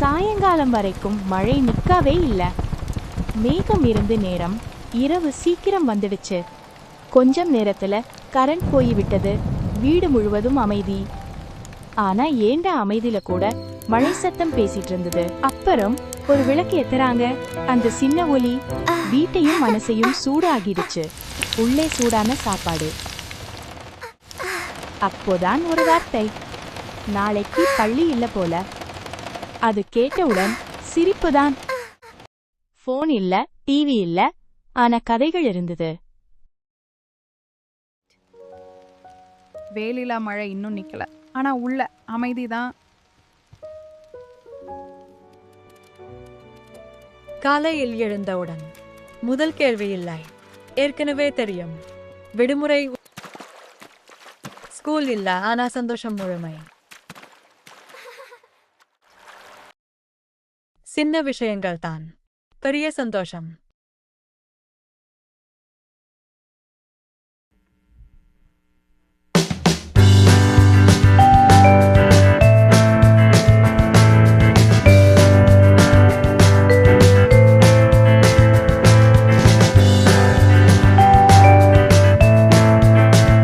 சாயங்காலம் வரைக்கும் மழை நிக்கவே இல்ல. மேகம் இருந்து நேரம் இரவு சீக்கிரம் வந்துடுச்சு. கொஞ்சம் நேரத்துல கரண்ட் போய்விட்டது. வீடு முழுவதும் அமைதி. ஆனா ஏண்ட அமைதியில கூட மழை சத்தம் பேசிட்டு இருந்தது. அப்புறம் ஒரு விளக்கு ஏத்துறாங்க. அந்த சின்ன ஒலி வீட்டையும் மனசையும் சூடாகிடுச்சு. உள்ளே சூடான சாப்பாடு. அப்போதான் ஒரு வார்த்தை, நாளைக்கு பள்ளி இல்ல போல. அது கேட்டவுடன் சிரிப்புதான். போன் இல்ல, டிவி இல்ல, ஆனா கதைகள் இருந்தது. வேலிலா மழை இன்னும் நிக்கல, ஆனா உள்ள அமைதிதான். காலையில் எழுந்தவுடன் முதல் கேள்வி இல்லை. ஏற்கனவே தெரியும், விடுமுறை, ஸ்கூல் இல்ல, ஆனா சந்தோஷம் முழுமை. சின்ன விஷயங்கள் தான் பெரிய சந்தோஷம்.